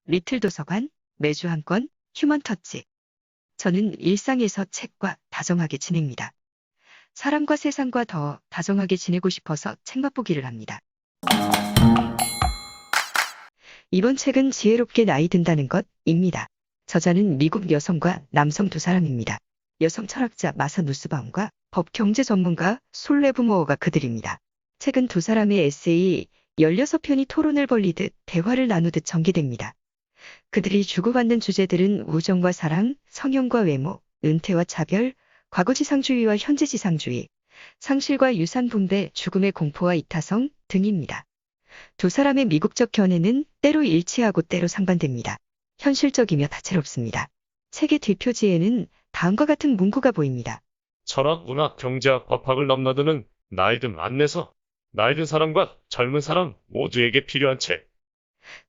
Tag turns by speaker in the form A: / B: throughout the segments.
A: 리틀 도서관, 매주 한 권, 휴먼 터치. 저는 일상에서 책과 다정하게 지냅니다. 사람과 세상과 더 다정하게 지내고 싶어서 책 맛보기를 합니다. 이번 책은 지혜롭게 나이 든다는 것입니다. 저자는 미국 여성과 남성 두 사람입니다. 여성 철학자 마사 누스바움과 법 경제 전문가 솔 레브모어가 그들입니다. 책은 두 사람의 에세이 16편이 토론을 벌리듯 대화를 나누듯 전개됩니다. 그들이 주고받는 주제들은 우정과 사랑, 성형과 외모, 은퇴와 차별, 과거지상주의와 현재지상주의, 상실과 유산 분배, 죽음의 공포와 이타성 등입니다. 두 사람의 미국적 견해는 때로 일치하고 때로 상반됩니다. 현실적이며 다채롭습니다. 책의 뒷표지에는 다음과 같은 문구가 보입니다.
B: 철학, 문학, 경제학, 법학을 넘나드는 나이든 안내서. 나이든 사람과 젊은 사람 모두에게 필요한 책.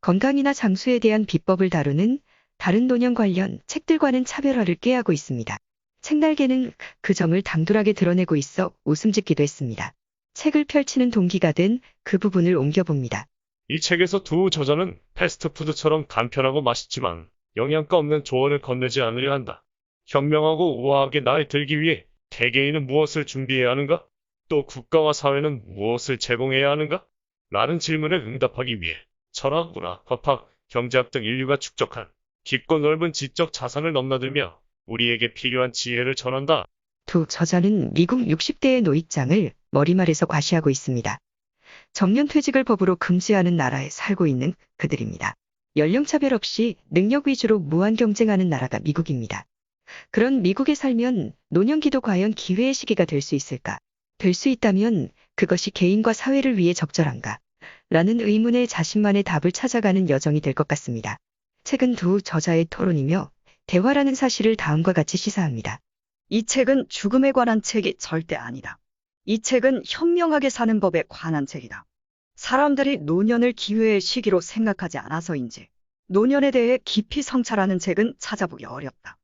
A: 건강이나 장수에 대한 비법을 다루는 다른 노년 관련 책들과는 차별화를 꾀하고 있습니다. 책날개는 그 점을 당돌하게 드러내고 있어 웃음 짓기도 했습니다. 책을 펼치는 동기가 된 그 부분을 옮겨봅니다.
B: 이 책에서 두 저자는 패스트푸드처럼 간편하고 맛있지만 영양가 없는 조언을 건네지 않으려 한다. 현명하고 우아하게 나이 들기 위해 개개인은 무엇을 준비해야 하는가? 또 국가와 사회는 무엇을 제공해야 하는가? 라는 질문에 응답하기 위해 철학, 문학, 법학, 경제학 등 인류가 축적한 깊고 넓은 지적 자산을 넘나들며 우리에게 필요한 지혜를 전한다.
A: 두 저자는 미국 60대의 노익장을 머리말에서 과시하고 있습니다. 정년퇴직을 법으로 금지하는 나라에 살고 있는 그들입니다. 연령차별 없이 능력 위주로 무한 경쟁하는 나라가 미국입니다. 그런 미국에 살면 노년기도 과연 기회의 시기가 될 수 있을까? 될 수 있다면 그것이 개인과 사회를 위해 적절한가? 라는 의문에 자신만의 답을 찾아가는 여정이 될 것 같습니다. 책은 두 저자의 토론이며 대화라는 사실을 다음과 같이 시사합니다.
C: 이 책은 죽음에 관한 책이 절대 아니다. 이 책은 현명하게 사는 법에 관한 책이다. 사람들이 노년을 기회의 시기로 생각하지 않아서인지 노년에 대해 깊이 성찰하는 책은 찾아보기 어렵다.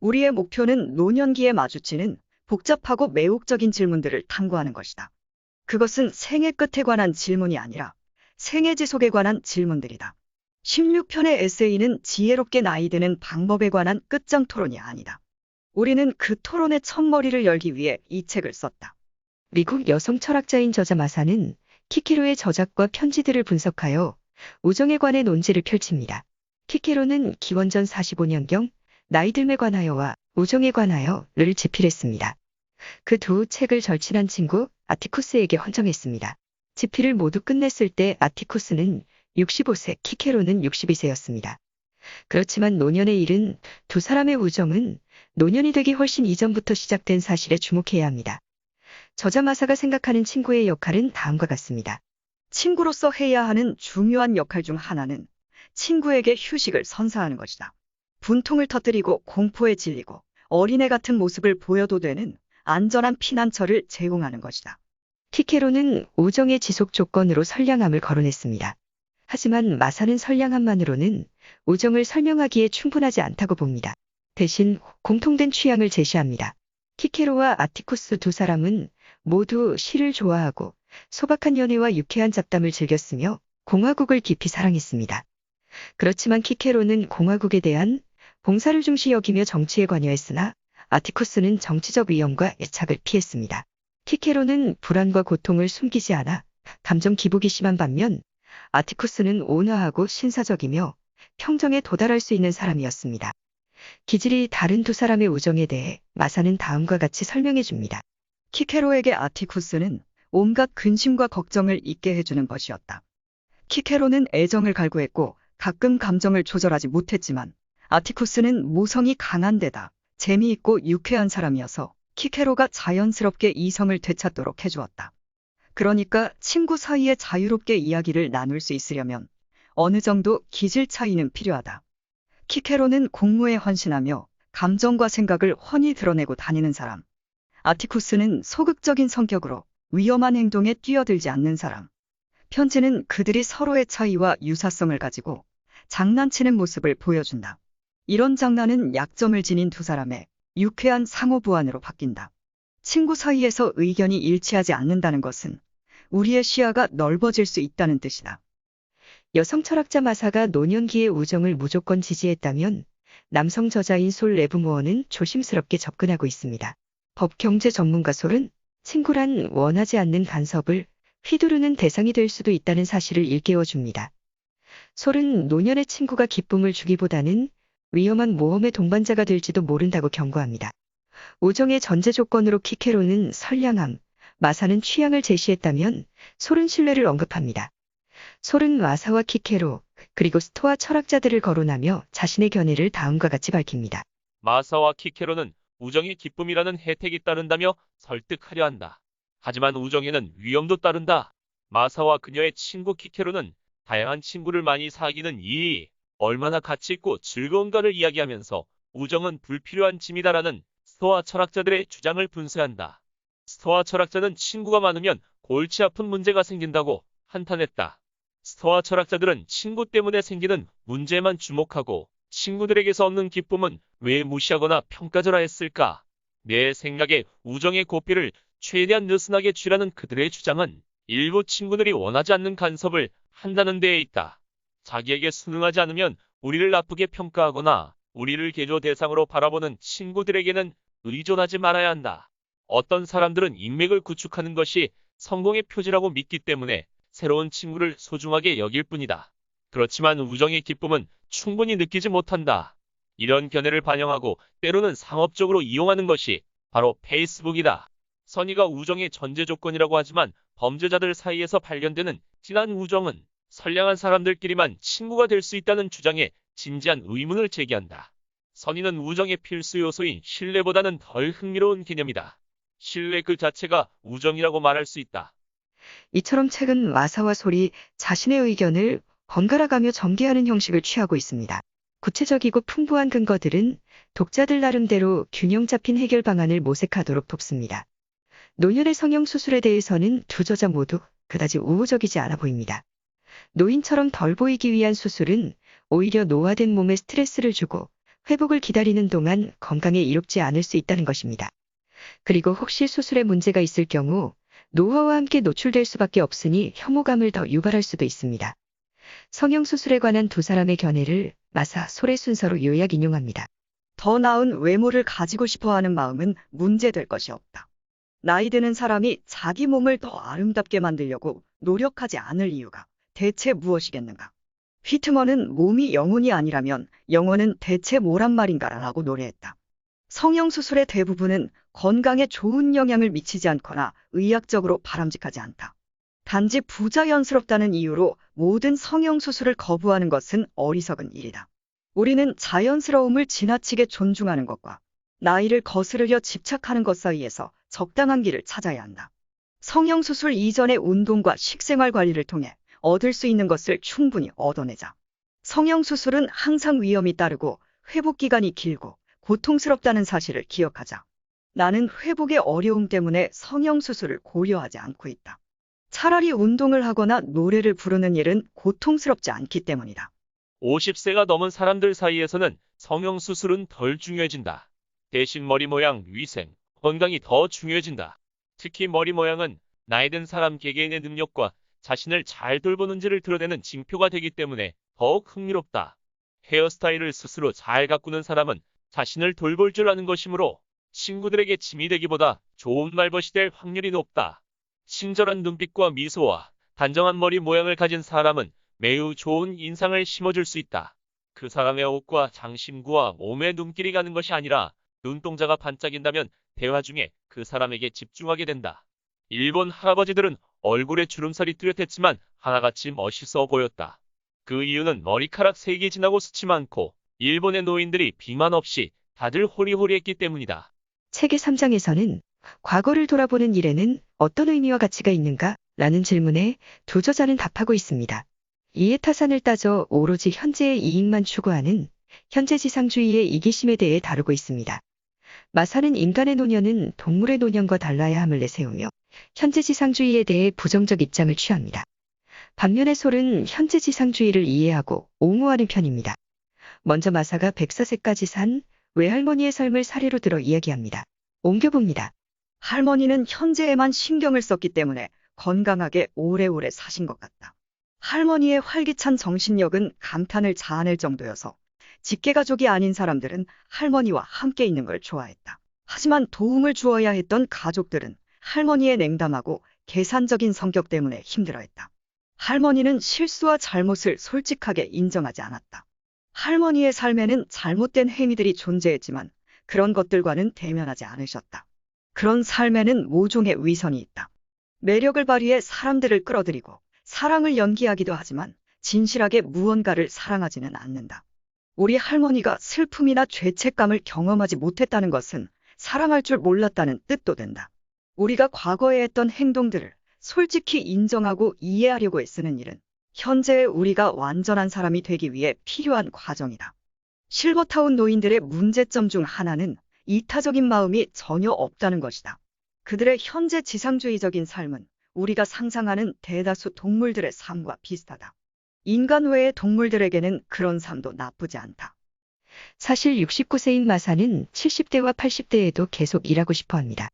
C: 우리의 목표는 노년기에 마주치는 복잡하고 매혹적인 질문들을 탐구하는 것이다. 그것은 생애 끝에 관한 질문이 아니라 생애 지속에 관한 질문들이다. 16편의 에세이는 지혜롭게 나이 드는 방법에 관한 끝장 토론이 아니다. 우리는 그 토론의 첫머리를 열기 위해 이 책을 썼다.
A: 미국 여성 철학자인 저자 마사는 키케로의 저작과 편지들을 분석하여 우정에 관해 논지를 펼칩니다. 키케로는 기원전 45년경 나이 듦에 관하여와 우정에 관하여를 집필했습니다. 그 두 책을 절친한 친구 아티쿠스에게 헌정했습니다. 집필을 모두 끝냈을 때 아티쿠스는 65세, 키케로는 62세였습니다. 그렇지만 노년의 일은 두 사람의 우정은 노년이 되기 훨씬 이전부터 시작된 사실에 주목해야 합니다. 저자 마사가 생각하는 친구의 역할은 다음과 같습니다.
C: 친구로서 해야 하는 중요한 역할 중 하나는 친구에게 휴식을 선사하는 것이다. 분통을 터뜨리고 공포에 질리고 어린애 같은 모습을 보여도 되는 안전한 피난처를 제공하는 것이다.
A: 키케로는 우정의 지속 조건으로 선량함을 거론했습니다. 하지만 마사는 선량함만으로는 우정을 설명하기에 충분하지 않다고 봅니다. 대신 공통된 취향을 제시합니다. 키케로와 아티쿠스 두 사람은 모두 시를 좋아하고 소박한 연애와 유쾌한 잡담을 즐겼으며 공화국을 깊이 사랑했습니다. 그렇지만 키케로는 공화국에 대한 봉사를 중시 여기며 정치에 관여했으나 아티쿠스는 정치적 위험과 애착을 피했습니다. 키케로는 불안과 고통을 숨기지 않아 감정 기복이 심한 반면 아티쿠스는 온화하고 신사적이며 평정에 도달할 수 있는 사람이었습니다. 기질이 다른 두 사람의 우정에 대해 마사는 다음과 같이 설명해 줍니다.
C: 키케로에게 아티쿠스는 온갖 근심과 걱정을 잊게 해주는 것이었다. 키케로는 애정을 갈구했고 가끔 감정을 조절하지 못했지만 아티쿠스는 모성이 강한 데다 재미있고 유쾌한 사람이어서 키케로가 자연스럽게 이성을 되찾도록 해주었다. 그러니까 친구 사이에 자유롭게 이야기를 나눌 수 있으려면 어느 정도 기질 차이는 필요하다. 키케로는 공무에 헌신하며 감정과 생각을 훤히 드러내고 다니는 사람. 아티쿠스는 소극적인 성격으로 위험한 행동에 뛰어들지 않는 사람. 편지는 그들이 서로의 차이와 유사성을 가지고 장난치는 모습을 보여준다. 이런 장난은 약점을 지닌 두 사람의 유쾌한 상호보완으로 바뀐다. 친구 사이에서 의견이 일치하지 않는다는 것은 우리의 시야가 넓어질 수 있다는 뜻이다.
A: 여성 철학자 마사가 노년기의 우정을 무조건 지지했다면 남성 저자인 솔 레브모어는 조심스럽게 접근하고 있습니다. 법경제 전문가 솔은 친구란 원하지 않는 간섭을 휘두르는 대상이 될 수도 있다는 사실을 일깨워줍니다. 솔은 노년의 친구가 기쁨을 주기보다는 위험한 모험의 동반자가 될지도 모른다고 경고합니다. 우정의 전제 조건으로 키케로는 선량함, 마사는 취향을 제시했다면 솔은 신뢰를 언급합니다. 솔은 마사와 키케로, 그리고 스토아 철학자들을 거론하며 자신의 견해를 다음과 같이 밝힙니다.
D: 마사와 키케로는 우정의 기쁨이라는 혜택이 따른다며 설득하려 한다. 하지만 우정에는 위험도 따른다. 마사와 그녀의 친구 키케로는 다양한 친구를 많이 사귀는 일이 얼마나 가치 있고 즐거운가를 이야기하면서 우정은 불필요한 짐이다라는 스토아 철학자들의 주장을 분쇄한다. 스토아 철학자는 친구가 많으면 골치 아픈 문제가 생긴다고 한탄했다. 스토아 철학자들은 친구 때문에 생기는 문제만 주목하고 친구들에게서 얻는 기쁨은 왜 무시하거나 평가절하 했을까? 내 생각에 우정의 고삐를 최대한 느슨하게 쥐라는 그들의 주장은 일부 친구들이 원하지 않는 간섭을 한다는 데에 있다. 자기에게 순응하지 않으면 우리를 나쁘게 평가하거나 우리를 개조 대상으로 바라보는 친구들에게는 의존하지 말아야 한다. 어떤 사람들은 인맥을 구축하는 것이 성공의 표지라고 믿기 때문에 새로운 친구를 소중하게 여길 뿐이다. 그렇지만 우정의 기쁨은 충분히 느끼지 못한다. 이런 견해를 반영하고 때로는 상업적으로 이용하는 것이 바로 페이스북이다. 선의가 우정의 전제 조건이라고 하지만 범죄자들 사이에서 발견되는 진한 우정은 선량한 사람들끼리만 친구가 될 수 있다는 주장에 진지한 의문을 제기한다. 선의는 우정의 필수 요소인 신뢰보다는 덜 흥미로운 개념이다. 신뢰 그 자체가 우정이라고 말할 수 있다.
A: 이처럼 최근 마사와 솔이 자신의 의견을 번갈아가며 전개하는 형식을 취하고 있습니다. 구체적이고 풍부한 근거들은 독자들 나름대로 균형 잡힌 해결 방안을 모색하도록 돕습니다. 노년의 성형수술에 대해서는 두 저자 모두 그다지 우호적이지 않아 보입니다. 노인처럼 덜 보이기 위한 수술은 오히려 노화된 몸에 스트레스를 주고 회복을 기다리는 동안 건강에 이롭지 않을 수 있다는 것입니다. 그리고 혹시 수술에 문제가 있을 경우 노화와 함께 노출될 수밖에 없으니 혐오감을 더 유발할 수도 있습니다. 성형수술에 관한 두 사람의 견해를 마사, 솔의 순서로 요약 인용합니다.
C: 더 나은 외모를 가지고 싶어하는 마음은 문제될 것이 없다. 나이 드는 사람이 자기 몸을 더 아름답게 만들려고 노력하지 않을 이유가 대체 무엇이겠는가? 휘트먼은 몸이 영혼이 아니라면 영혼은 대체 뭐란 말인가라고 노래했다. 성형수술의 대부분은 건강에 좋은 영향을 미치지 않거나 의학적으로 바람직하지 않다. 단지 부자연스럽다는 이유로 모든 성형수술을 거부하는 것은 어리석은 일이다. 우리는 자연스러움을 지나치게 존중하는 것과 나이를 거스르려 집착하는 것 사이에서 적당한 길을 찾아야 한다. 성형수술 이전의 운동과 식생활 관리를 통해 얻을 수 있는 것을 충분히 얻어내자. 성형수술은 항상 위험이 따르고 회복기간이 길고 고통스럽다는 사실을 기억하자. 나는 회복의 어려움 때문에 성형수술을 고려하지 않고 있다. 차라리 운동을 하거나 노래를 부르는 일은 고통스럽지 않기 때문이다.
D: 50세가 넘은 사람들 사이에서는 성형수술은 덜 중요해진다. 대신 머리 모양, 위생, 건강이 더 중요해진다. 특히 머리 모양은 나이 든 사람 개개인의 능력과 자신을 잘 돌보는지를 드러내는 징표가 되기 때문에 더욱 흥미롭다. 헤어스타일을 스스로 잘 가꾸는 사람은 자신을 돌볼 줄 아는 것이므로 친구들에게 짐이 되기보다 좋은 말벗이 될 확률이 높다. 친절한 눈빛과 미소와 단정한 머리 모양을 가진 사람은 매우 좋은 인상을 심어줄 수 있다. 그 사람의 옷과 장신구와 몸에 눈길이 가는 것이 아니라 눈동자가 반짝인다면 대화 중에 그 사람에게 집중하게 된다. 일본 할아버지들은 얼굴에 주름살이 뚜렷했지만 하나같이 멋있어 보였다. 그 이유는 머리카락 색이 진하고 숱이 많고 일본의 노인들이 비만 없이 다들 호리호리했기 때문이다.
A: 책의 3장에서는 과거를 돌아보는 일에는 어떤 의미와 가치가 있는가? 라는 질문에 두 저자는 답하고 있습니다. 이해 타산을 따져 오로지 현재의 이익만 추구하는 현재지상주의의 이기심에 대해 다루고 있습니다. 마사는 인간의 노년은 동물의 노년과 달라야 함을 내세우며 현재지상주의에 대해 부정적 입장을 취합니다. 반면에 솔은 현재지상주의를 이해하고 옹호하는 편입니다. 먼저 마사가 104세까지 산 외할머니의 삶을 사례로 들어 이야기합니다. 옮겨봅니다.
C: 할머니는 현재에만 신경을 썼기 때문에 건강하게 오래오래 사신 것 같다. 할머니의 활기찬 정신력은 감탄을 자아낼 정도여서 직계가족이 아닌 사람들은 할머니와 함께 있는 걸 좋아했다. 하지만 도움을 주어야 했던 가족들은 할머니의 냉담하고 계산적인 성격 때문에 힘들어했다. 할머니는 실수와 잘못을 솔직하게 인정하지 않았다. 할머니의 삶에는 잘못된 행위들이 존재했지만 그런 것들과는 대면하지 않으셨다. 그런 삶에는 모종의 위선이 있다. 매력을 발휘해 사람들을 끌어들이고 사랑을 연기하기도 하지만 진실하게 무언가를 사랑하지는 않는다. 우리 할머니가 슬픔이나 죄책감을 경험하지 못했다는 것은 사랑할 줄 몰랐다는 뜻도 된다. 우리가 과거에 했던 행동들을 솔직히 인정하고 이해하려고 애쓰는 일은 현재의 우리가 완전한 사람이 되기 위해 필요한 과정이다. 실버타운 노인들의 문제점 중 하나는 이타적인 마음이 전혀 없다는 것이다. 그들의 현재 지상주의적인 삶은 우리가 상상하는 대다수 동물들의 삶과 비슷하다. 인간 외의 동물들에게는 그런 삶도 나쁘지 않다.
A: 사실 69세인 마사는 70대와 80대에도 계속 일하고 싶어 합니다.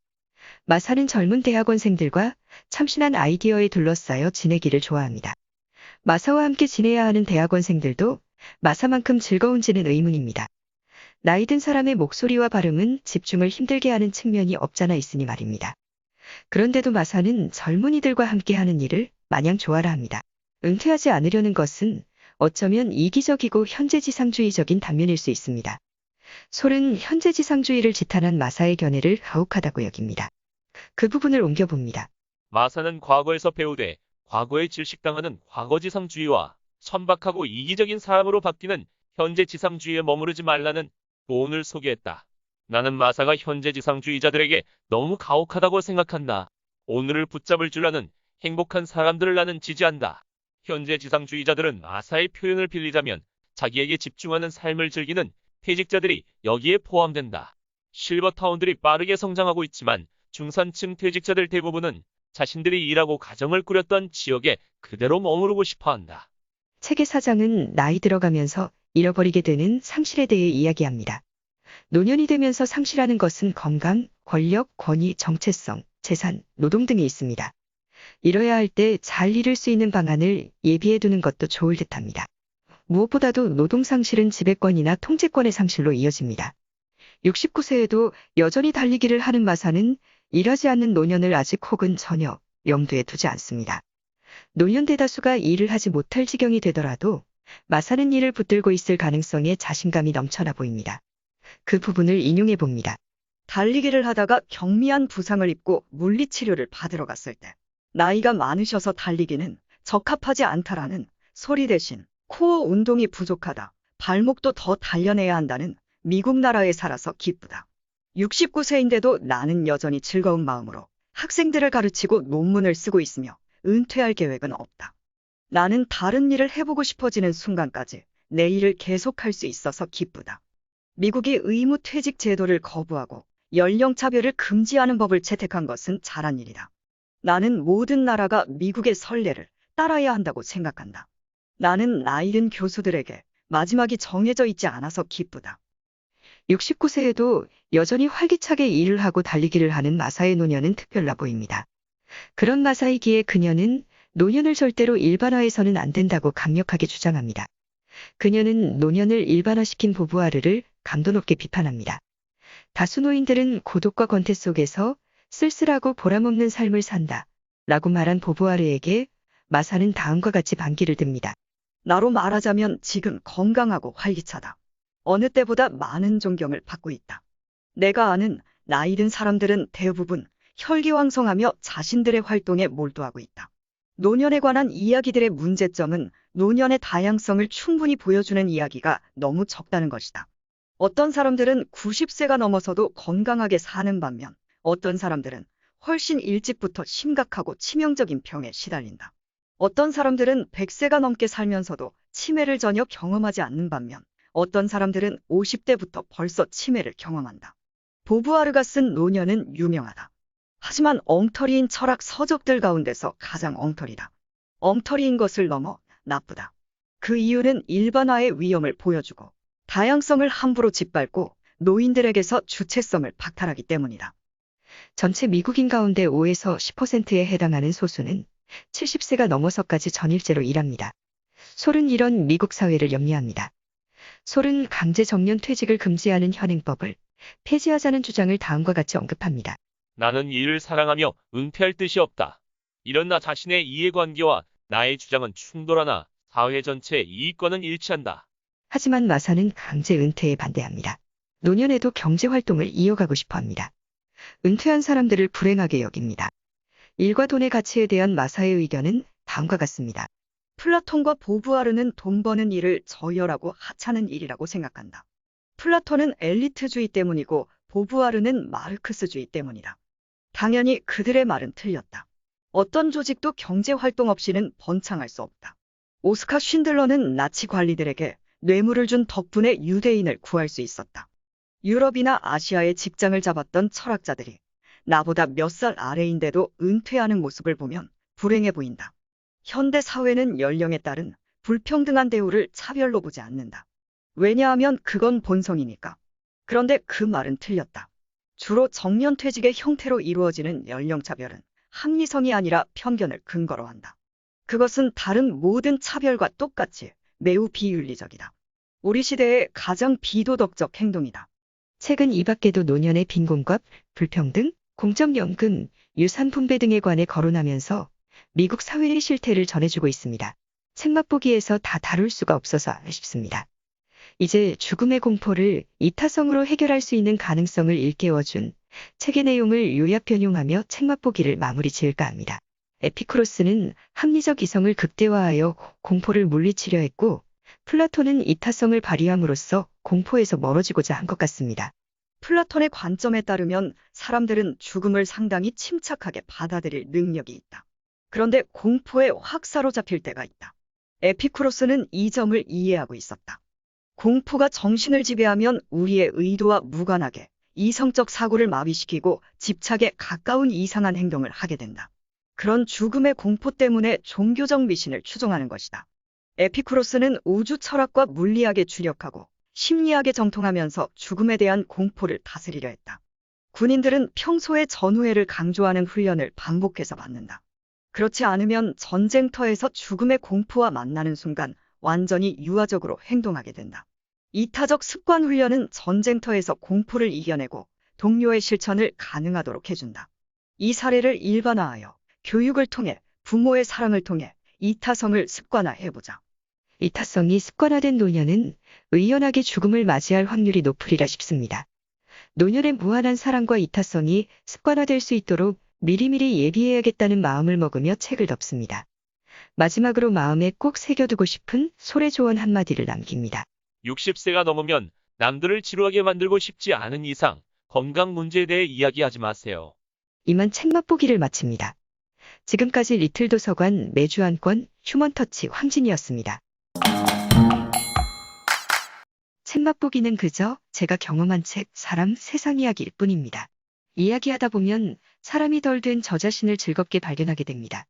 A: 마사는 젊은 대학원생들과 참신한 아이디어에 둘러싸여 지내기를 좋아합니다. 마사와 함께 지내야 하는 대학원생들도 마사만큼 즐거운지는 의문입니다. 나이 든 사람의 목소리와 발음은 집중을 힘들게 하는 측면이 없잖아 있으니 말입니다. 그런데도 마사는 젊은이들과 함께 하는 일을 마냥 좋아라 합니다. 은퇴하지 않으려는 것은 어쩌면 이기적이고 현재지상주의적인 단면일 수 있습니다. 솔은 현재지상주의를 지탄한 마사의 견해를 가혹하다고 여깁니다. 그 부분을 옮겨봅니다.
D: 마사는 과거에서 배우되 과거에 질식당하는 과거지상주의와 천박하고 이기적인 사람으로 바뀌는 현재지상주의에 머무르지 말라는 교훈을 소개했다. 나는 마사가 현재지상주의자들에게 너무 가혹하다고 생각한다. 오늘을 붙잡을 줄 아는 행복한 사람들을 나는 지지한다. 현재지상주의자들은 마사의 표현을 빌리자면 자기에게 집중하는 삶을 즐기는 퇴직자들이 여기에 포함된다. 실버타운들이 빠르게 성장하고 있지만 중산층 퇴직자들 대부분은 자신들이 일하고 가정을 꾸렸던 지역에 그대로 머무르고 싶어한다.
A: 책의 사장은 나이 들어가면서 잃어버리게 되는 상실에 대해 이야기합니다. 노년이 되면서 상실하는 것은 건강, 권력, 권위, 정체성, 재산, 노동 등이 있습니다. 잃어야 할 때 잘 잃을 수 있는 방안을 예비해 두는 것도 좋을 듯합니다. 무엇보다도 노동 상실은 지배권이나 통제권의 상실로 이어집니다. 69세에도 여전히 달리기를 하는 마사는 일하지 않는 노년을 아직 혹은 전혀 염두에 두지 않습니다. 노년 대다수가 일을 하지 못할 지경이 되더라도 마사는 이를 붙들고 있을 가능성에 자신감이 넘쳐나 보입니다. 그 부분을 인용해 봅니다.
C: 달리기를 하다가 경미한 부상을 입고 물리치료를 받으러 갔을 때 나이가 많으셔서 달리기는 적합하지 않다라는 소리 대신 코어 운동이 부족하다, 발목도 더 단련해야 한다는 미국 나라에 살아서 기쁘다. 69세인데도 나는 여전히 즐거운 마음으로 학생들을 가르치고 논문을 쓰고 있으며 은퇴할 계획은 없다. 나는 다른 일을 해보고 싶어지는 순간까지 내 일을 계속할 수 있어서 기쁘다. 미국이 의무 퇴직 제도를 거부하고 연령차별을 금지하는 법을 채택한 것은 잘한 일이다. 나는 모든 나라가 미국의 선례를 따라야 한다고 생각한다. 나는 나이 든 교수들에게 마지막이 정해져 있지 않아서 기쁘다.
A: 69세에도 여전히 활기차게 일을 하고 달리기를 하는 마사의 노년은 특별나 보입니다. 그런 마사이기에 그녀는 노년을 절대로 일반화해서는 안 된다고 강력하게 주장합니다. 그녀는 노년을 일반화시킨 보부아르를 감도 높게 비판합니다. 다수 노인들은 고독과 권태 속에서 쓸쓸하고 보람없는 삶을 산다 라고 말한 보부아르에게 마사는 다음과 같이 반기를 듭니다.
C: 나로 말하자면 지금 건강하고 활기차다. 어느 때보다 많은 존경을 받고 있다. 내가 아는 나이 든 사람들은 대부분 혈기왕성하며 자신들의 활동에 몰두하고 있다. 노년에 관한 이야기들의 문제점은 노년의 다양성을 충분히 보여주는 이야기가 너무 적다는 것이다. 어떤 사람들은 90세가 넘어서도 건강하게 사는 반면 어떤 사람들은 훨씬 일찍부터 심각하고 치명적인 병에 시달린다. 어떤 사람들은 100세가 넘게 살면서도 치매를 전혀 경험하지 않는 반면 어떤 사람들은 50대부터 벌써 치매를 경험한다. 보부아르가 쓴 노년은 유명하다. 하지만 엉터리인 철학 서적들 가운데서 가장 엉터리다. 엉터리인 것을 넘어 나쁘다. 그 이유는 일반화의 위험을 보여주고 다양성을 함부로 짓밟고 노인들에게서 주체성을 박탈하기 때문이다.
A: 전체 미국인 가운데 5에서 10%에 해당하는 소수는 70세가 넘어서까지 전일제로 일합니다. 솔은 이런 미국 사회를 염려합니다. 솔은 강제 정년 퇴직을 금지하는 현행법을 폐지하자는 주장을 다음과 같이 언급합니다.
D: 나는 일을 사랑하며 은퇴할 뜻이 없다. 이런 나 자신의 이해관계와 나의 주장은 충돌하나 사회 전체의 이익과는 일치한다.
A: 하지만 마사는 강제 은퇴에 반대합니다. 노년에도 경제 활동을 이어가고 싶어 합니다. 은퇴한 사람들을 불행하게 여깁니다. 일과 돈의 가치에 대한 마사의 의견은 다음과 같습니다.
C: 플라톤과 보부아르는 돈 버는 일을 저열하고 하찮은 일이라고 생각한다. 플라톤은 엘리트주의 때문이고 보부아르는 마르크스주의 때문이다. 당연히 그들의 말은 틀렸다. 어떤 조직도 경제 활동 없이는 번창할 수 없다. 오스카 쉰들러는 나치 관리들에게 뇌물을 준 덕분에 유대인을 구할 수 있었다. 유럽이나 아시아에 직장을 잡았던 철학자들이 나보다 몇 살 아래인데도 은퇴하는 모습을 보면 불행해 보인다. 현대 사회는 연령에 따른 불평등한 대우를 차별로 보지 않는다. 왜냐하면 그건 본성이니까. 그런데 그 말은 틀렸다. 주로 정년퇴직의 형태로 이루어지는 연령차별은 합리성이 아니라 편견을 근거로 한다. 그것은 다른 모든 차별과 똑같이 매우 비윤리적이다. 우리 시대의 가장 비도덕적 행동이다.
A: 책은 이 밖에도 노년의 빈곤과 불평등, 공적연금, 유산 분배 등에 관해 거론하면서 미국 사회의 실태를 전해주고 있습니다. 책 맛보기에서 다 다룰 수가 없어서 아쉽습니다. 이제 죽음의 공포를 이타성으로 해결할 수 있는 가능성을 일깨워준 책의 내용을 요약 변용하며 책 맛보기를 마무리 지을까 합니다. 에피쿠로스는 합리적 이성을 극대화하여 공포를 물리치려 했고, 플라톤은 이타성을 발휘함으로써 공포에서 멀어지고자 한 것 같습니다.
C: 플라톤의 관점에 따르면 사람들은 죽음을 상당히 침착하게 받아들일 능력이 있다. 그런데 공포에 확 사로잡힐 때가 있다. 에피쿠로스는 이 점을 이해하고 있었다. 공포가 정신을 지배하면 우리의 의도와 무관하게 이성적 사고를 마비시키고 집착에 가까운 이상한 행동을 하게 된다. 그런 죽음의 공포 때문에 종교적 미신을 추종하는 것이다. 에피쿠로스는 우주 철학과 물리학에 주력하고 심리학에 정통하면서 죽음에 대한 공포를 다스리려 했다. 군인들은 평소에 전우회를 강조하는 훈련을 반복해서 받는다. 그렇지 않으면 전쟁터에서 죽음의 공포와 만나는 순간 완전히 유아적으로 행동하게 된다. 이타적 습관 훈련은 전쟁터에서 공포를 이겨내고 동료의 실천을 가능하도록 해준다. 이 사례를 일반화하여 교육을 통해 부모의 사랑을 통해 이타성을 습관화해보자.
A: 이타성이 습관화된 노년은 의연하게 죽음을 맞이할 확률이 높으리라 싶습니다. 노년의 무한한 사랑과 이타성이 습관화될 수 있도록 미리미리 예비해야겠다는 마음을 먹으며 책을 덮습니다. 마지막으로 마음에 꼭 새겨두고 싶은 솔의 조언 한마디를 남깁니다.
D: 60세가 넘으면 남들을 지루하게 만들고 싶지 않은 이상 건강 문제에 대해 이야기하지 마세요.
A: 이만 책 맛보기를 마칩니다. 지금까지 리틀 도서관 매주 한 권 휴먼터치 황진이었습니다. 책 맛보기는 그저 제가 경험한 책, 사람, 세상 이야기일 뿐입니다. 이야기하다 보면 사람이 덜 된 저 자신을 즐겁게 발견하게 됩니다.